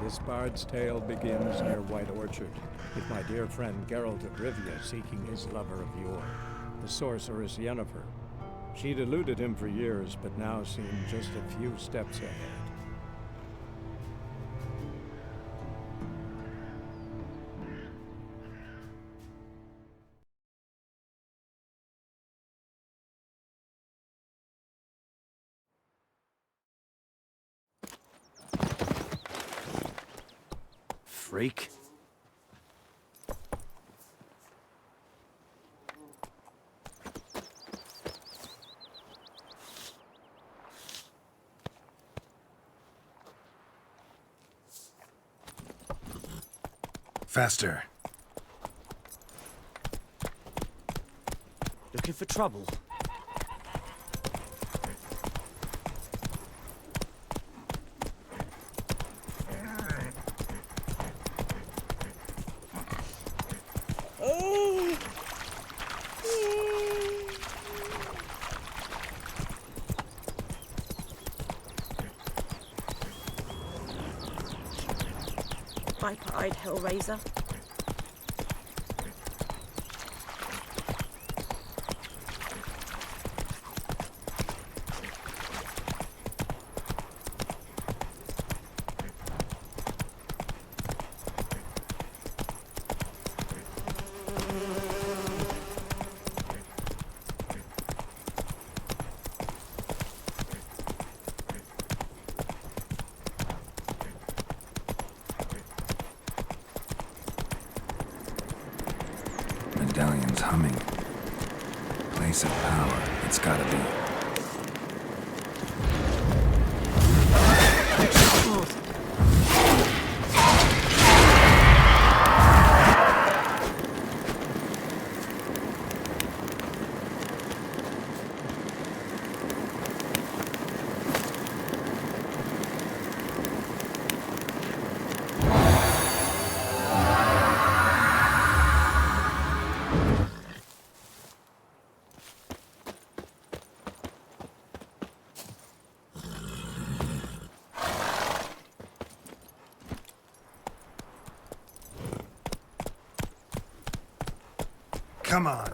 This bard's tale begins near White Orchard, with my dear friend Geralt of Rivia seeking his lover of yore, the sorceress Yennefer. She'd eluded him for years, but now seemed just a few steps ahead. Freak. Faster. Looking for trouble? Viper-eyed Hellraiser. Medallion's humming. Place of power. It's gotta be. Come on.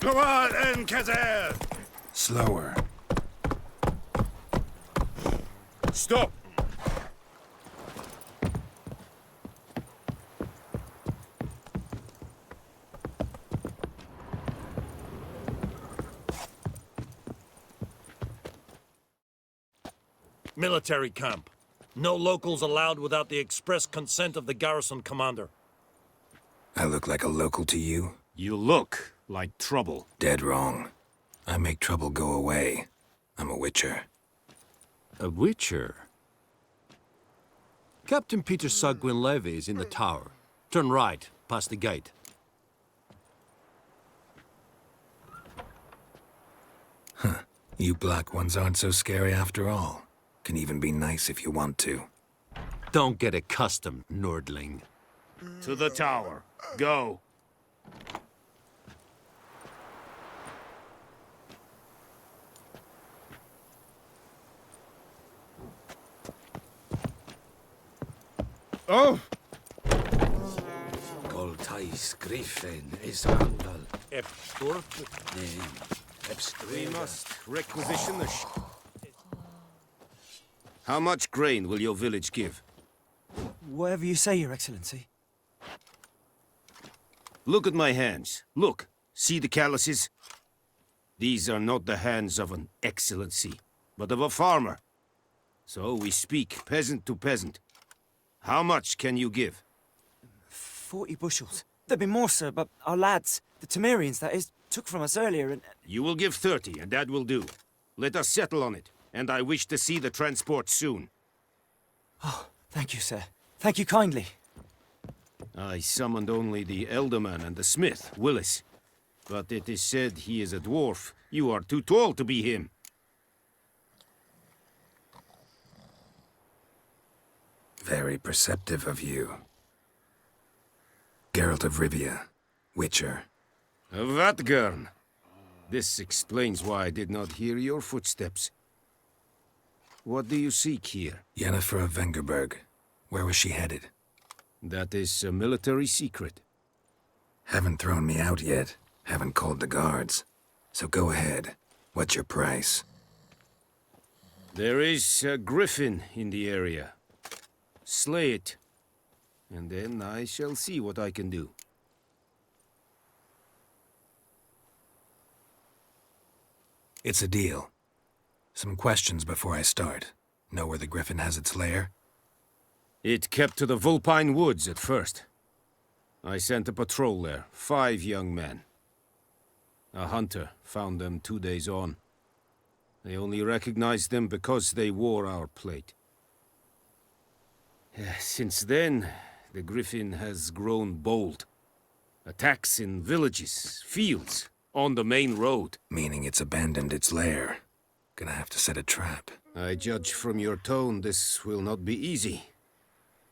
Come on, Encazer! Slower. Stop! Military camp. No locals allowed without the express consent of the garrison commander. I look like a local to you? You look like trouble. Dead wrong. I make trouble go away. I'm a witcher. A witcher? Captain Peter Sagwin Levy is in the tower. Turn right, past the gate. Huh. You black ones aren't so scary after all. Can even be nice if you want to. Don't get accustomed, Nordling. To the tower. Go. Oh! Coltais Griffin is Randall. We must requisition the How much grain will your village give? Whatever you say, Your Excellency. Look at my hands. Look. See the calluses? These are not the hands of an excellency, but of a farmer. So we speak peasant to peasant. How much can you give? 40 bushels. There'd be more, sir, but our lads, the Temerians, that is, took from us earlier and... You will give 30, and that will do. Let us settle on it, and I wish to see the transport soon. Oh, thank you, sir. Thank you kindly. I summoned only the Elderman and the smith, Willis. But it is said he is a dwarf. You are too tall to be him. Very perceptive of you. Geralt of Rivia, Witcher. Vatgern. This explains why I did not hear your footsteps. What do you seek here? Yennefer of Vengerberg. Where was she headed? That is a military secret. Haven't thrown me out yet. Haven't called the guards. So go ahead. What's your price? There is a Griffin in the area. Slay it. And then I shall see what I can do. It's a deal. Some questions before I start. Know where the Griffin has its lair? It kept to the Vulpine Woods at first. I sent a patrol there, 5 young men. A hunter found them 2 days on. They only recognized them because they wore our plate. Since then, the Griffin has grown bold. Attacks in villages, fields, on the main road. Meaning it's abandoned its lair. Gonna have to set a trap. I judge from your tone this will not be easy.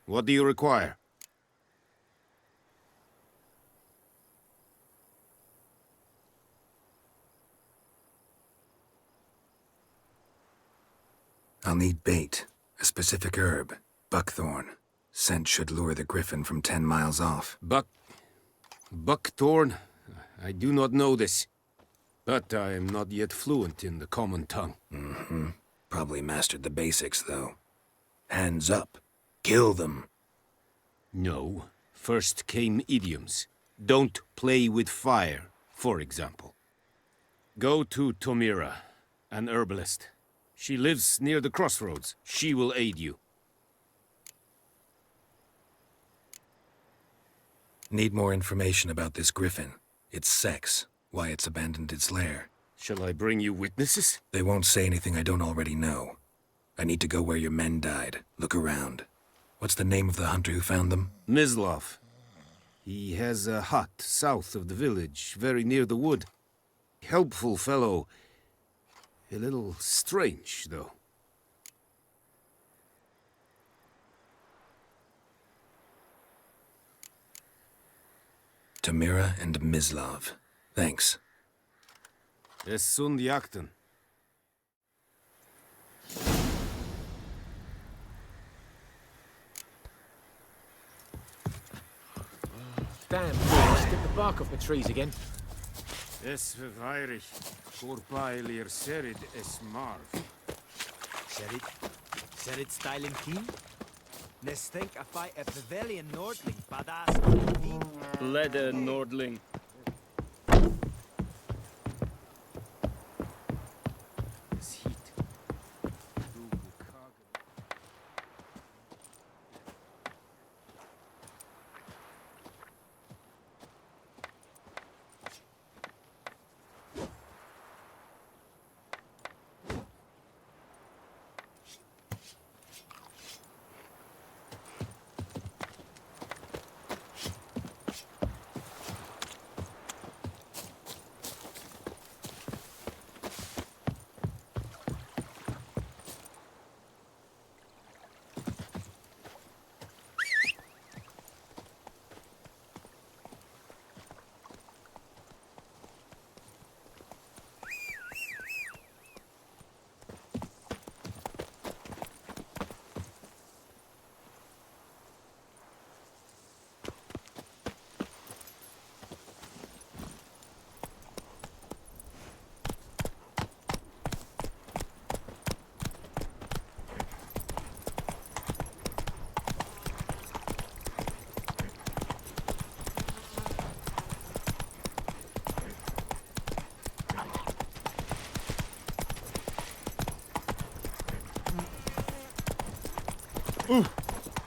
What do you require? I'll need bait, a specific herb, buckthorn. Scent should lure the Griffin from 10 miles off. Buckthorn? I do not know this. But I am not yet fluent in the common tongue. Mm-hmm. Probably mastered the basics, though. Hands up. Kill them. No. First came idioms. Don't play with fire, for example. Go to Tomira, an herbalist. She lives near the crossroads. She will aid you. Need more information about this Griffin. Its sex, why it's abandoned its lair. Shall I bring you witnesses? They won't say anything I don't already know. I need to go where your men died. Look around. What's the name of the hunter who found them? Mislov. He has a hut south of the village, very near the wood. Helpful fellow. A little strange, though. Tomira and Mislov. Thanks. Es sunt jakten. Damn, boys, get the bark off the trees again. Es verweirig. Corpailir serid es marv. Serid styling key? Nestenk a fight at the Velian Nordling, badass. Leather Nordling. Es heat.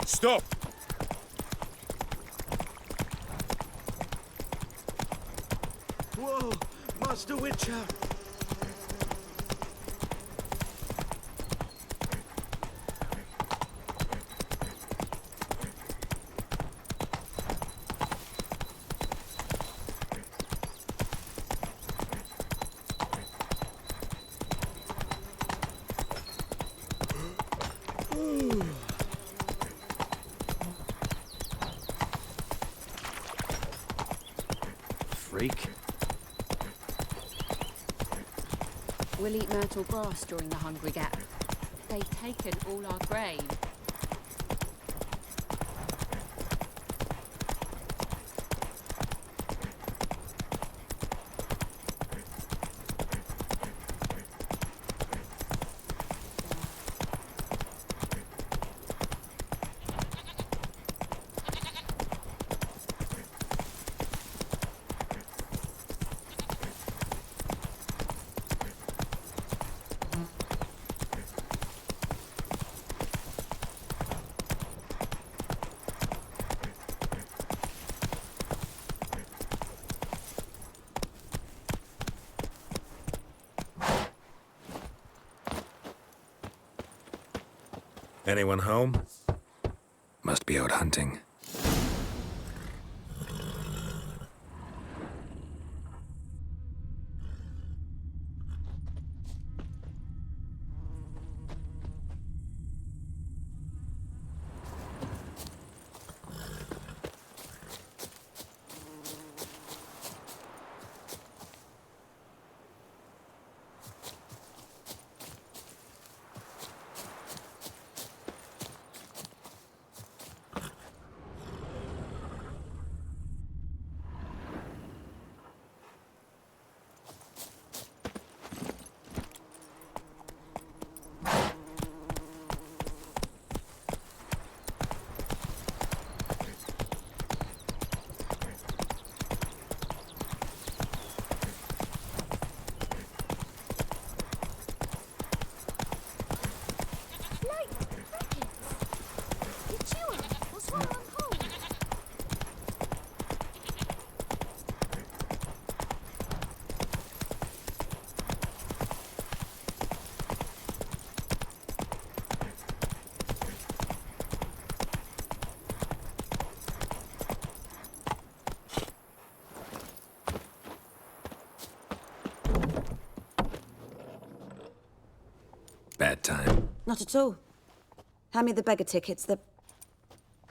Stop! Whoa, Master Witcher! Freak. We'll eat myrtle grass during the Hungry Gap. They've taken all our grain. Anyone home? Must be out hunting. Bad time. Not at all. Hand me the beggar tickets, the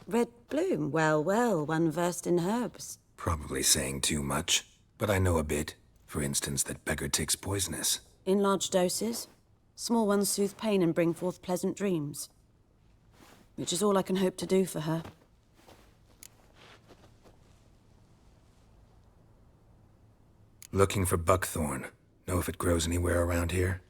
red bloom. Well, well, one versed in herbs. Probably saying too much, but I know a bit. For instance, that beggar tick's poisonous. In large doses. Small ones soothe pain and bring forth pleasant dreams. Which is all I can hope to do for her. Looking for buckthorn. Know if it grows anywhere around here?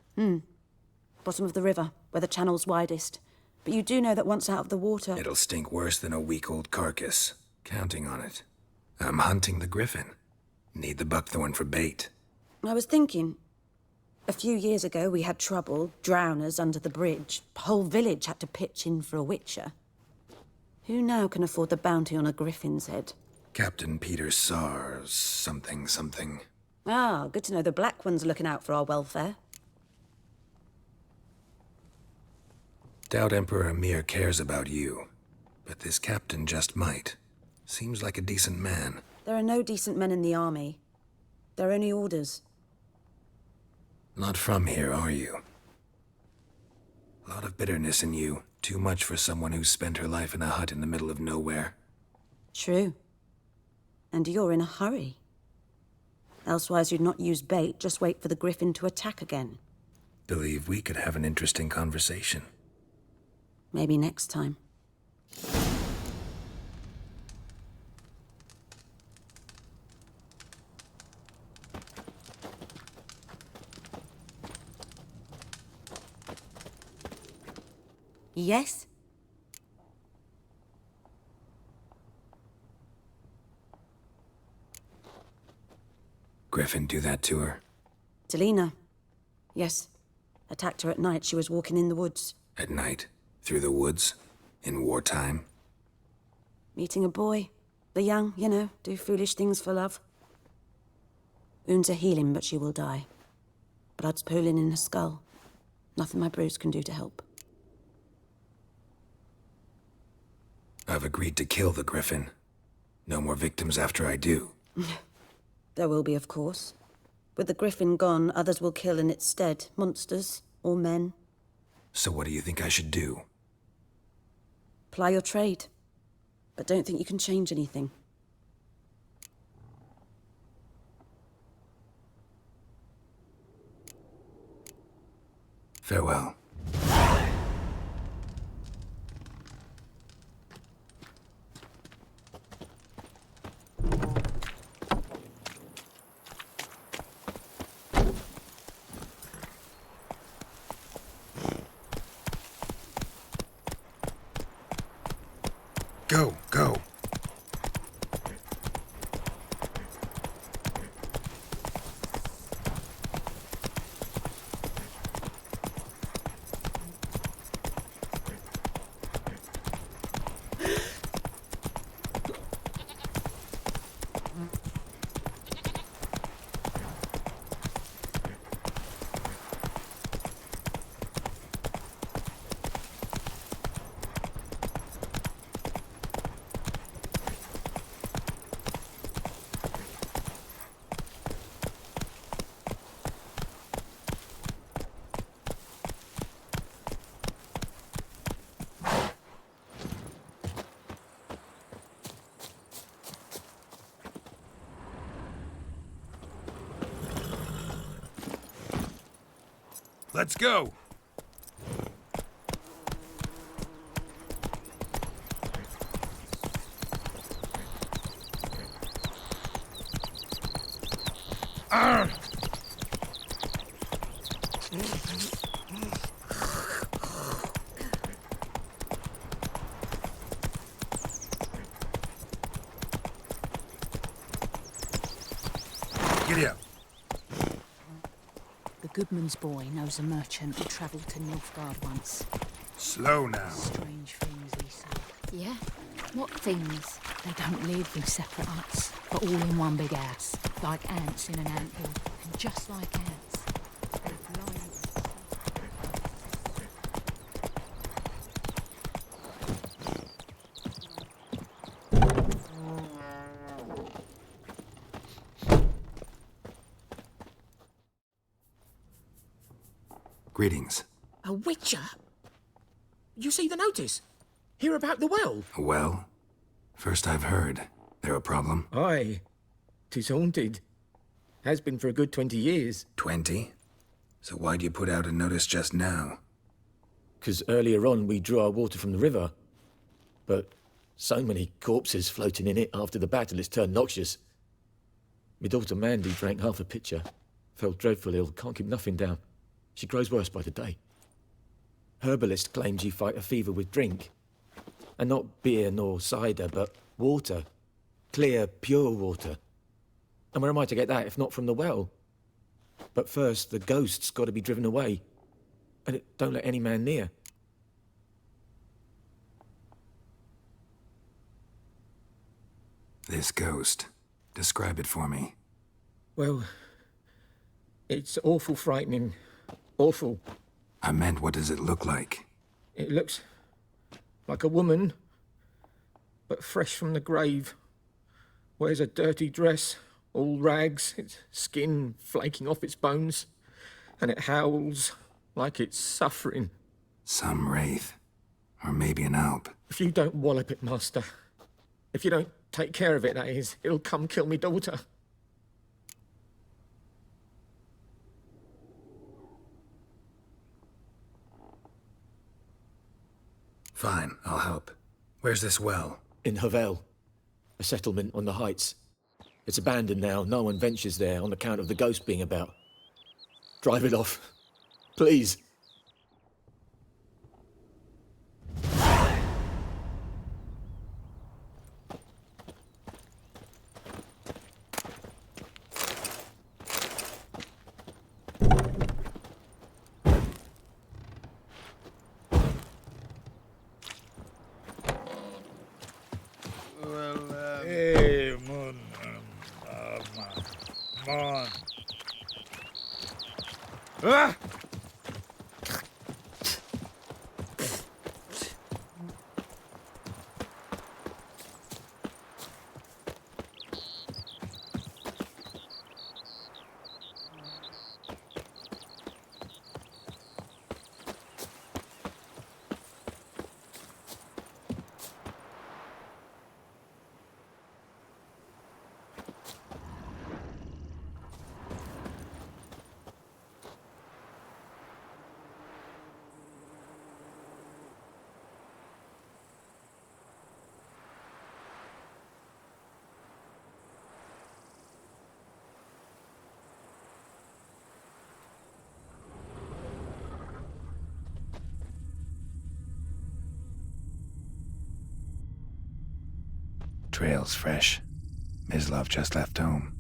Bottom of the river, where the channel's widest. But you do know that once out of the water... It'll stink worse than a week-old carcass. Counting on it. I'm hunting the Griffin. Need the buckthorn for bait. I was thinking... A few years ago, we had trouble, drowners under the bridge. Whole village had to pitch in for a witcher. Who now can afford the bounty on a griffin's head? Captain Peter Sars, something. Ah, good to know the Black One's looking out for our welfare. Doubt Emperor Emir cares about you, but this captain just might. Seems like a decent man. There are no decent men in the army. They're only orders. Not from here, are you? A lot of bitterness in you. Too much for someone who's spent her life in a hut in the middle of nowhere. True. And you're in a hurry. Elsewise you'd not use bait, just wait for the Griffin to attack again. Believe we could have an interesting conversation. Maybe next time. Yes? Griffin do that to her? Delina. Yes. Attacked her at night. She was walking in the woods. At night? Through the woods? in wartime? Meeting a boy. The young, you know, do foolish things for love. Wounds are healing, but she will die. Blood's pooling in her skull. Nothing my bruise can do to help. I've agreed to kill the Griffin. No more victims after I do. There will be, of course. With the Griffin gone, others will kill in its stead. Monsters, or men. So what do you think I should do? Ply your trade. But don't think you can change anything. Farewell. Go, go. Let's go! Giddy up. The Goodman's boy knows a merchant who travelled to Nilfgaard once. Slow now. Strange things he said. Yeah? What things? They don't live in separate huts, but all in one big house, like ants in an anthill. And just like ants, they're blind. Greetings. A witcher? You see the notice? Hear about the well? Well, first I've heard. There a problem? Aye. 'Tis haunted. Has been for a good 20 years. 20? So why'd you put out a notice just now? 'Cause earlier on we drew our water from the river. But so many corpses floating in it after the battle it's turned noxious. My daughter Mandy drank half a pitcher. Fell dreadful ill, can't keep nothing down. She grows worse by the day. Herbalist claims you fight a fever with drink. And not beer nor cider, but water. Clear, pure water. And where am I to get that if not from the well? But first, the ghost's got to be driven away. And it don't let any man near. This ghost. Describe it for me. Well, it's awful frightening. Awful. I meant, what does it look like? It looks like a woman, but fresh from the grave. Wears a dirty dress, all rags, its skin flaking off its bones, and it howls like it's suffering. Some wraith. Or maybe an alp. If you don't wallop it, Master, if you don't take care of it, that is, it'll come kill me daughter. Fine, I'll help. Where's this well? In Havel, a settlement on the heights. It's abandoned now. No one ventures there on account of the ghost being about. Drive it off, please. Trail's fresh. Mislav just left home.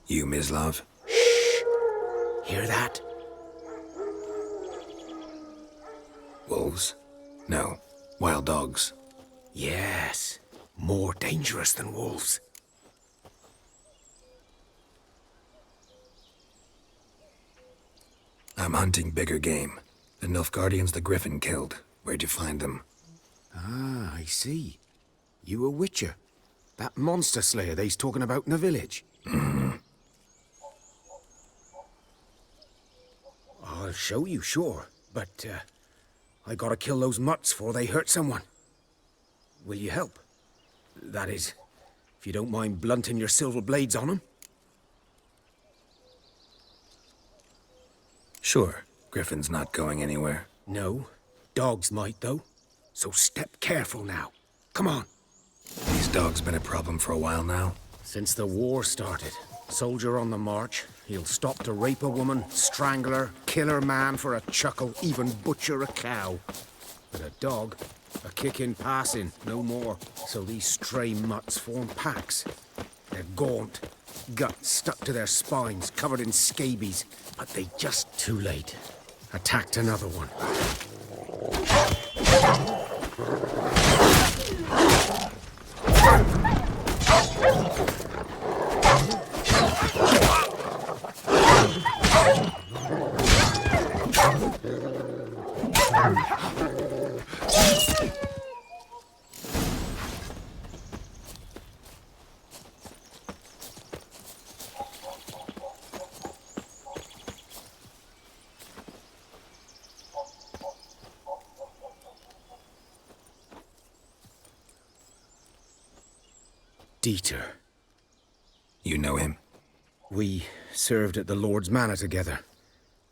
You, Mislav? Hear that? Wolves? No. Wild dogs. Yes. More dangerous than wolves. I'm hunting bigger game. The Nilfgaardians the Griffin killed. Where'd you find them? Ah, I see. You a witcher. That monster slayer they's talking about in the village. I'll show you, sure. But, I gotta kill those mutts before they hurt someone. Will you help? That is, if you don't mind blunting your silver blades on them. Sure. Griffin's not going anywhere. No. Dogs might, though. So step careful now. Come on. These dogs been a problem for a while now. Since the war started. Soldier on the march. He'll stop to rape a woman, strangle her, kill her man for a chuckle, even butcher a cow. But a dog, a kick in passing, no more. So these stray mutts form packs. They're gaunt, guts stuck to their spines, covered in scabies. But they just too late. Attacked another one. Dieter. You know him? We served at the Lord's Manor together,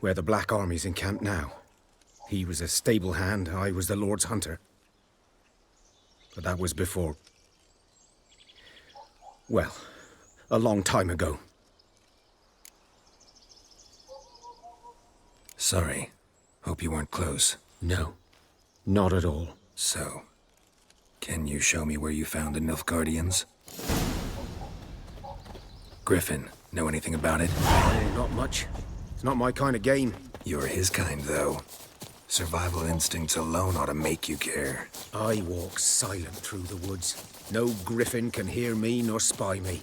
where the Black Army's encamped now. He was a stable hand, I was the Lord's hunter. But that was before... well, a long time ago. Sorry. Hope you weren't close. No, not at all. So, can you show me where you found the Nilfgaardians? Griffin, know anything about it? Oh, not much. It's not my kind of game. You're his kind, though. Survival instincts alone ought to make you care. I walk silent through the woods. No Griffin can hear me nor spy me.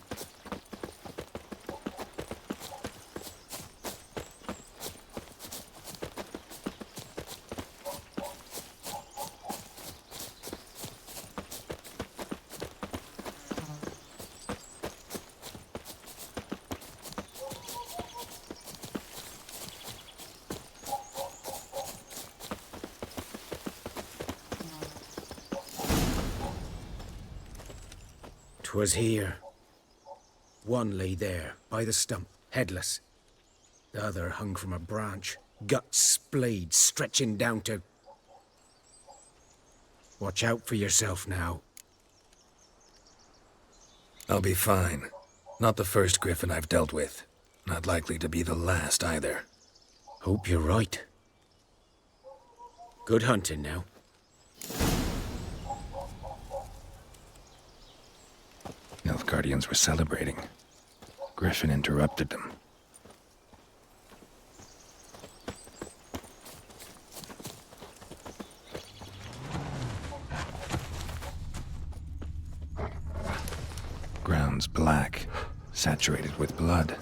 Was here. One lay there, by the stump, headless. The other hung from a branch, guts splayed, stretching down to... Watch out for yourself now. I'll be fine. Not the first Griffin I've dealt with. Not likely to be the last, either. Hope you're right. Good hunting now. Guardians were celebrating. Griffin interrupted them. Ground's black, saturated with blood.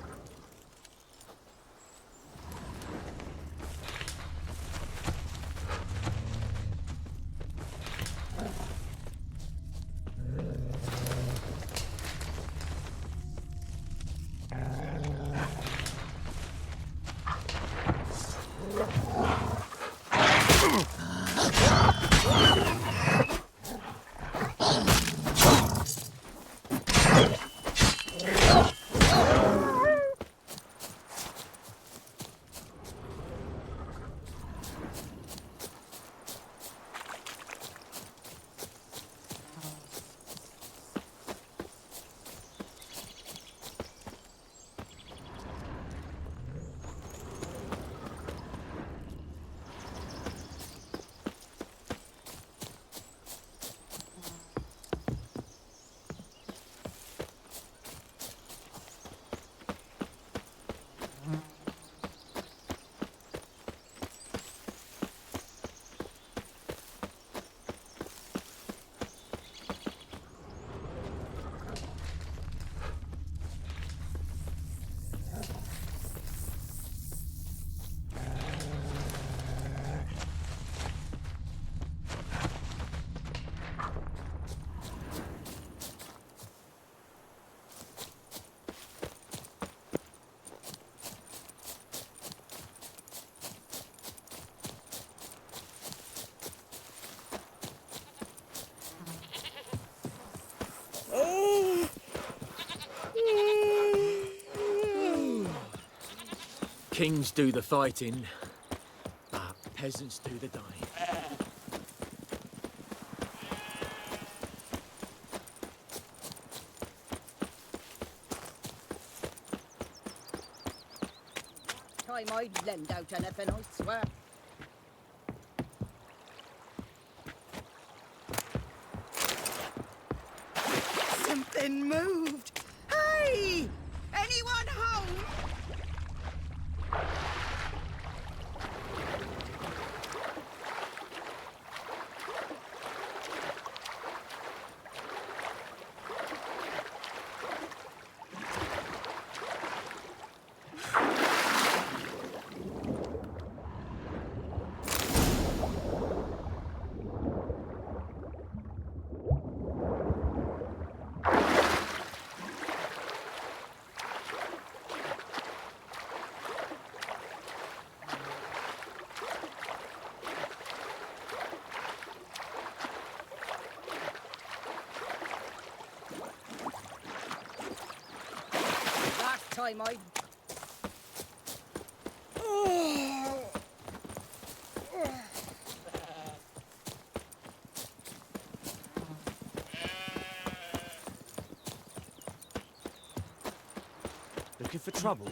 Kings do the fighting, but peasants do the dying. Time I'd lend out anything, I swear. Something moved. Hey! Anyone home? Time I... Looking for trouble?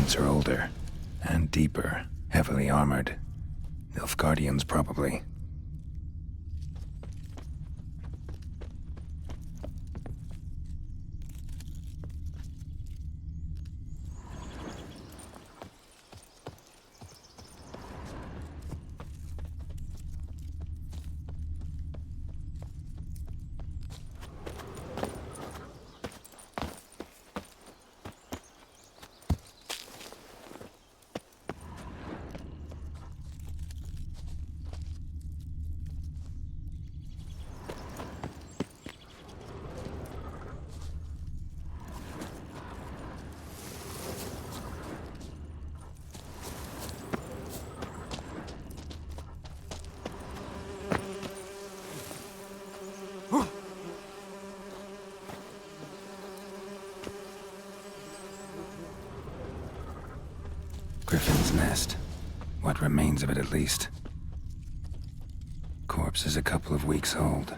Footprints are older and deeper, heavily armored. Nilfgaardians, probably. Griffin's nest. What remains of it, at least. Corpse is a couple of weeks old.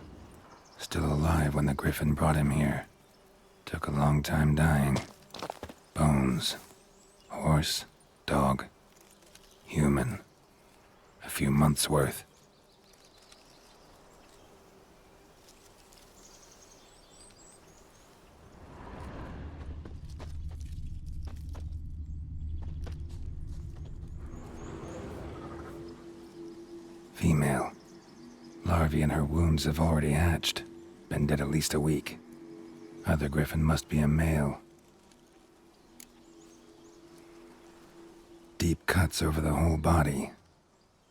Still alive when the Griffin brought him here. Took a long time dying. Bones. Horse. Dog. Human. A few months' worth. Female. Larvae in her wounds have already hatched. Been dead at least a week. Other Griffin must be a male. Deep cuts over the whole body.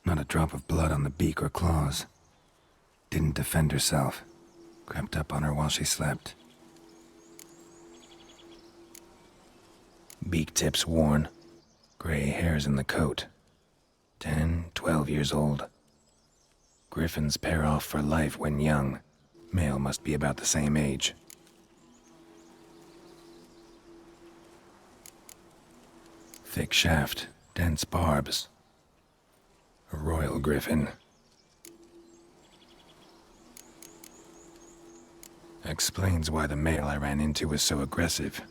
Not a drop of blood on the beak or claws. Didn't defend herself. Crept up on her while she slept. Beak tips worn. Gray hairs in the coat. 10, 12 years old. Griffins pair off for life when young. Male must be about the same age. Thick shaft, dense barbs. A royal griffin. Explains why the male I ran into was so aggressive.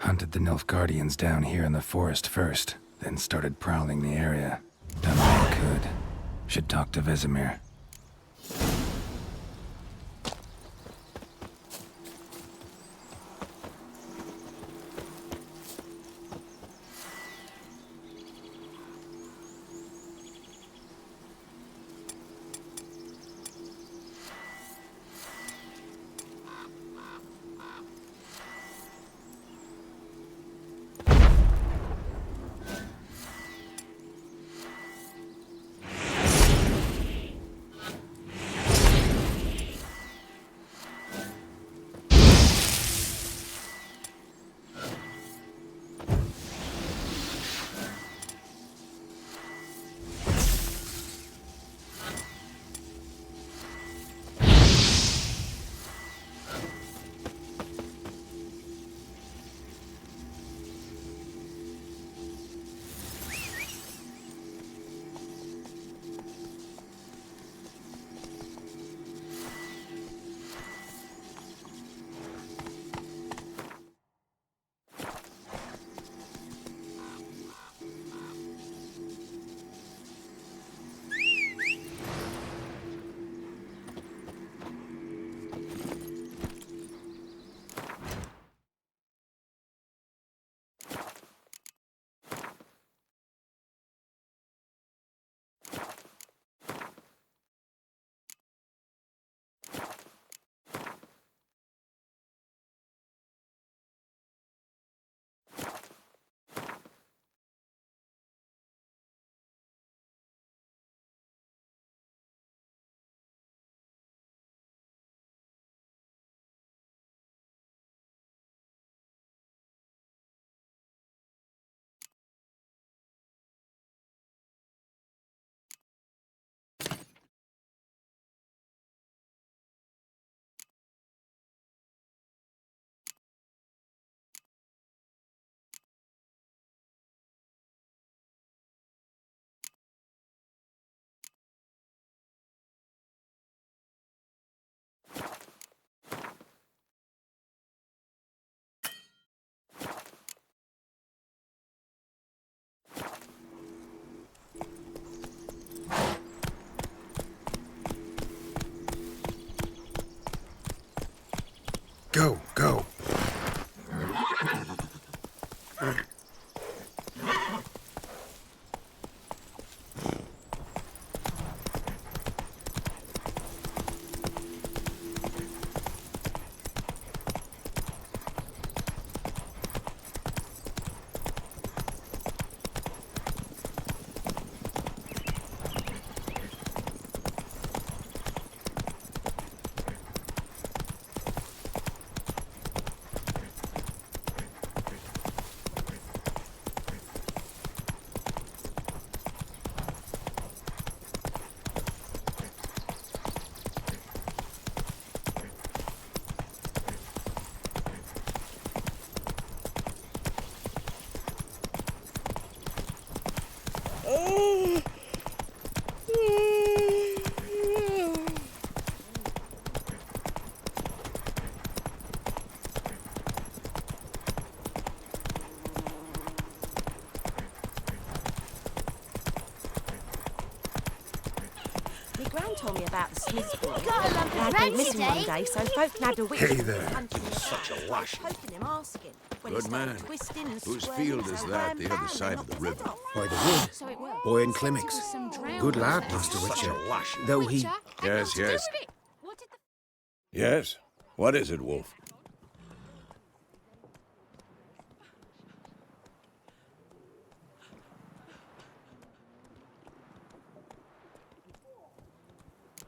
Hunted the Nilfgaardians down here in the forest first, then started prowling the area. Done what I could. Should talk to Vesemir. told me about the Smith's boy. Got a lump of Lad bread went missing one today. day, so folk nabbed a witch. Hey there. Such a lush. Poking him, asking. When he Good started man. twisting and Whose squirming, field so is that, wham, the other bam, side they of the knocked his river? head off. By the wood. So it worked. Boy in There Climmix. was some drowned Good lad, ones Master there. Witcher. lush. Though he... Witcher? Had Yes, nothing to do yes. with it. What did the... Yes? What is it, Wolf?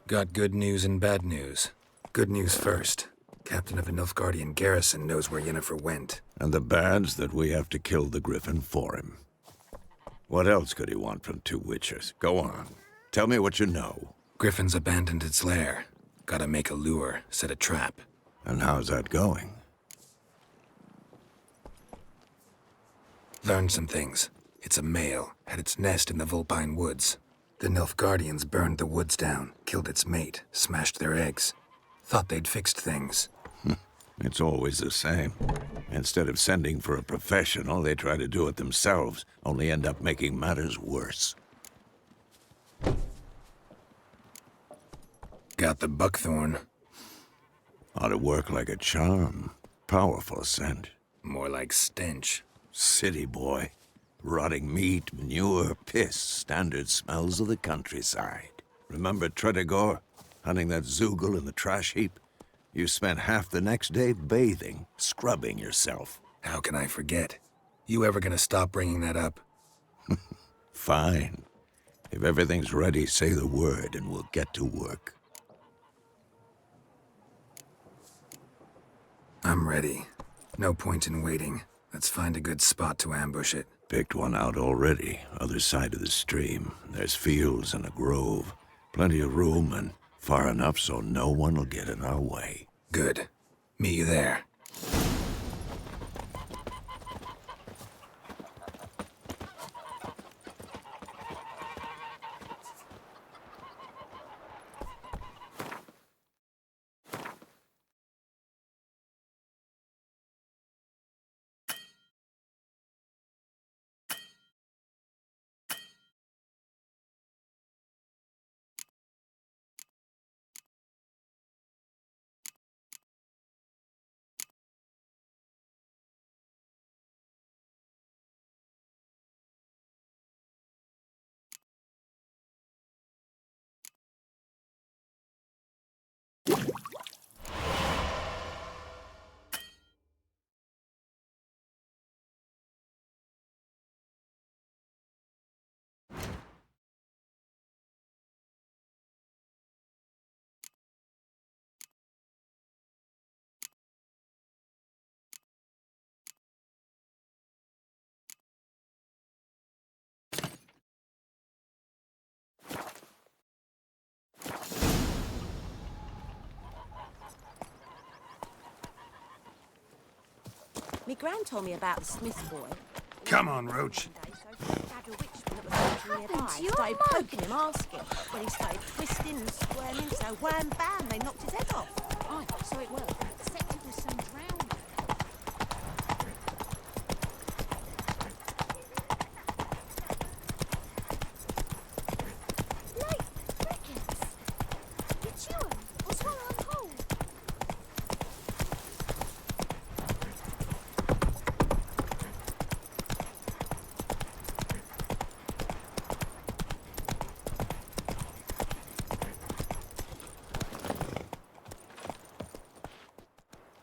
Got good news and bad news. Good news first. Captain of a Nilfgaardian garrison knows where Yennefer went. And the bad's that we have to kill the Griffin for him. What else could he want from two witchers? Go on. Tell me what you know. Griffin's abandoned its lair. Gotta make a lure, set a trap. And how's that going? Learned some things. It's a male, had its nest in the Vulpine Woods. The Nilfgaardians burned the woods down, killed its mate, smashed their eggs. Thought they'd fixed things. It's always the same. Instead of sending for a professional, they try to do it themselves, only end up making matters worse. Got the buckthorn. Ought to work like a charm. Powerful scent. More like stench. City boy. Rotting meat, manure, piss, standard smells of the countryside. Remember Tredegor? Hunting that Zoogle in the trash heap? You spent half the next day bathing, scrubbing yourself. How can I forget? You ever gonna stop bringing that up? Fine. If everything's ready, say the word and we'll get to work. I'm ready. No point in waiting. Let's find a good spot to ambush it. Picked one out already, other side of the stream. There's fields and a grove. Plenty of room and far enough so no one will get in our way. Good. Meet you there. Me gran told me about the Smith's boy. Come on, Roach. Started your poking him, asking. When he started twisting and squirming, so wham bam, they knocked his head off. Aye, so it worked. Except it was some drowned. Late, crickets. You chew 'em or swallow 'em whole.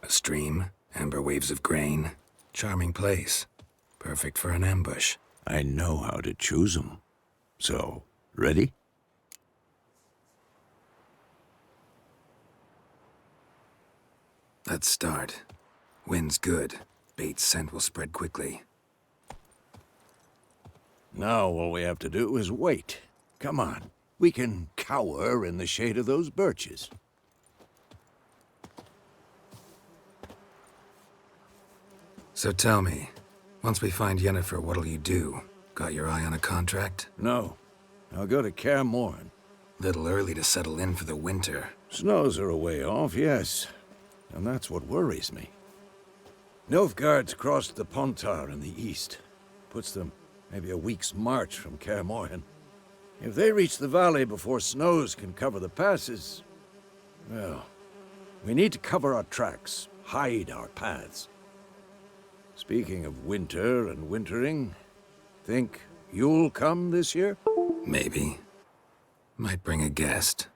A stream, amber waves of grain. Charming place. Perfect for an ambush. I know how to choose 'em. So, ready? Let's start. Wind's good. Bait's scent will spread quickly. Now all we have to do is wait. Come on. We can cower in the shade of those birches. So tell me, once we find Yennefer, what'll you do? Got your eye on a contract? No. I'll go to Kaer Morhen. Little early to settle in for the winter. Snows are a way off, yes. And that's what worries me. Nilfgaard's crossed the Pontar in the east. Puts them maybe a week's march from Kaer Morhen. If they reach the valley before snows can cover the passes, well, we need to cover our tracks, hide our paths. Speaking of winter and wintering, think you'll come this year? Maybe. Might bring a guest.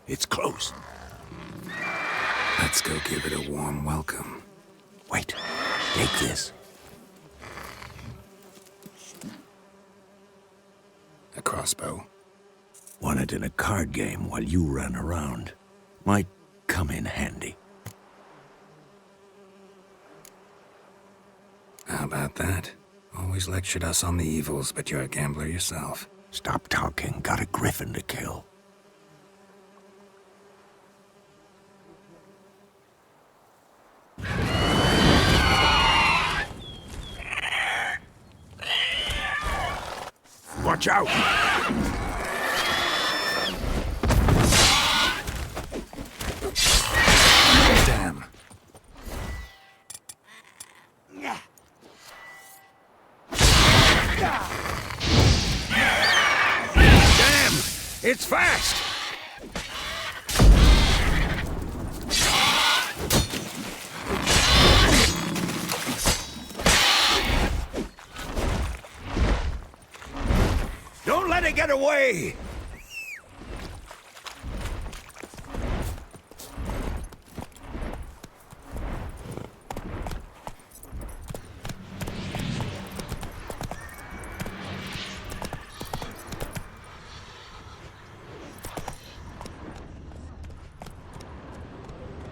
It's close. Let's go give it a warm welcome. Wait, take this. A crossbow. Won it in a card game while you ran around. Might come in handy. How about that? Always lectured us on the evils, but you're a gambler yourself. Stop talking. Got a Griffin to kill. Watch out! Damn. Damn! It's fast! Don't let it get away!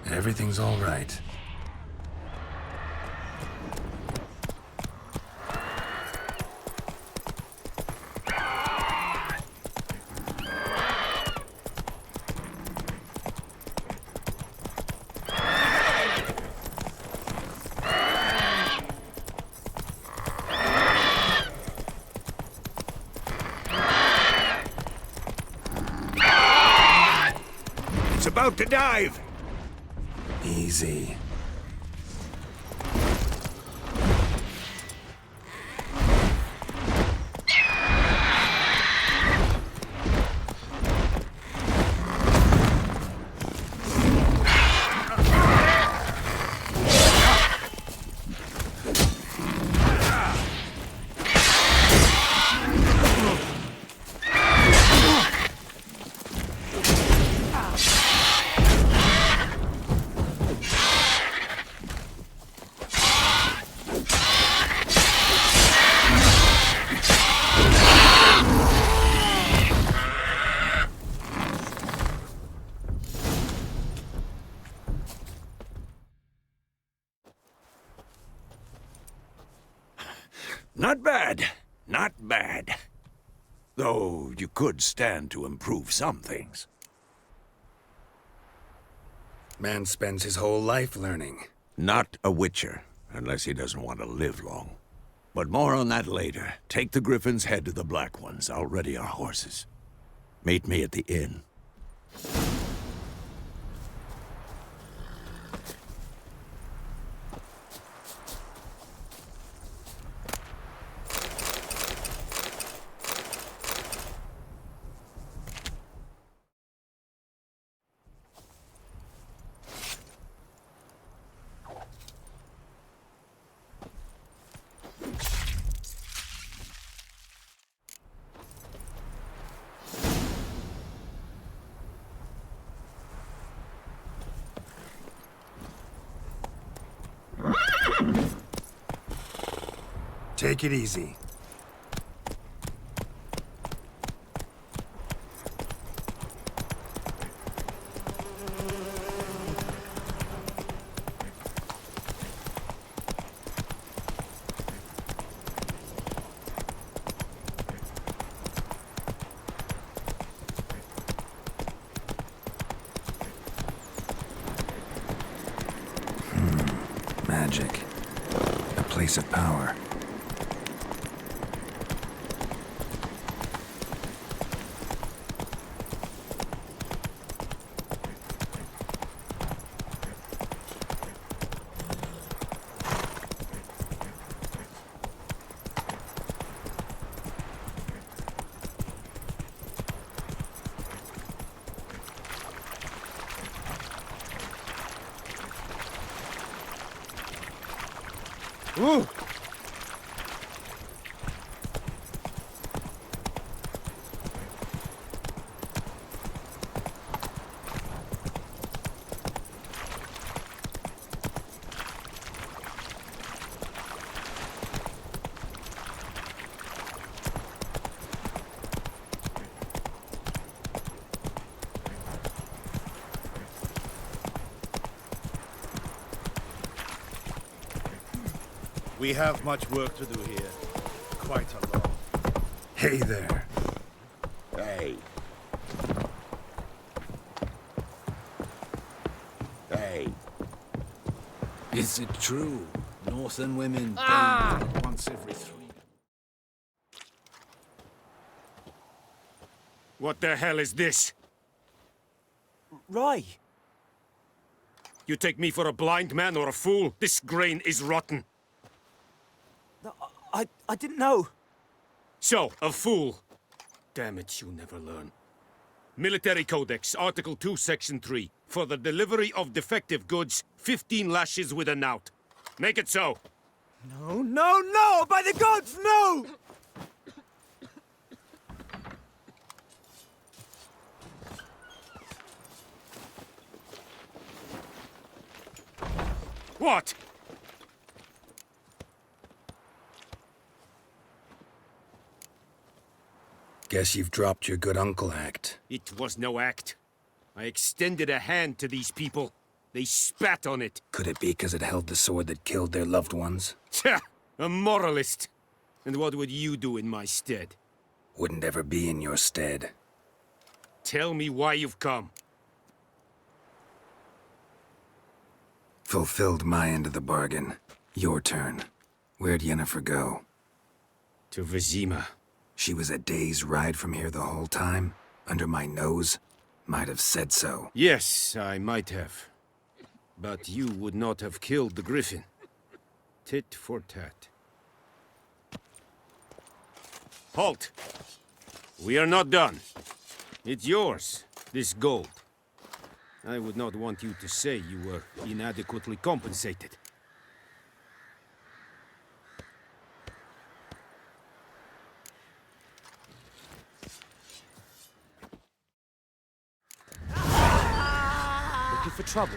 Everything's all right. It's about to dive! Easy. Not bad. Not bad. Though you could stand to improve some things. Man spends his whole life learning. Not a witcher, unless he doesn't want to live long. But more on that later. Take the Griffin's head to the Black Ones. I'll ready our horses. Meet me at the inn. Take it easy. Magic. A place of power. Ooh! We have much work to do here. Quite a lot. Hey there. Hey. Hey. Is it true? Northern women bang once every 3. What the hell is this? Rye. You take me for a blind man or a fool? This grain is rotten. No, I didn't know. So, a fool. Damn it, you never learn. Military Codex, Article 2, Section 3. For the delivery of defective goods, 15 lashes with a knout. Make it so. No, no, no! By the gods, no! What? Guess you've dropped your good uncle act. It was no act. I extended a hand to these people. They spat on it. Could it be because it held the sword that killed their loved ones? Tja! A moralist. And what would you do in my stead? Wouldn't ever be in your stead. Tell me why you've come. Fulfilled my end of the bargain. Your turn. Where'd Yennefer go? To Vizima. She was a day's ride from here the whole time? Under my nose? Might have said so. Yes, I might have. But you would not have killed the Griffin. Tit for tat. Halt! We are not done. It's yours, this gold. I would not want you to say you were inadequately compensated. Looking for trouble?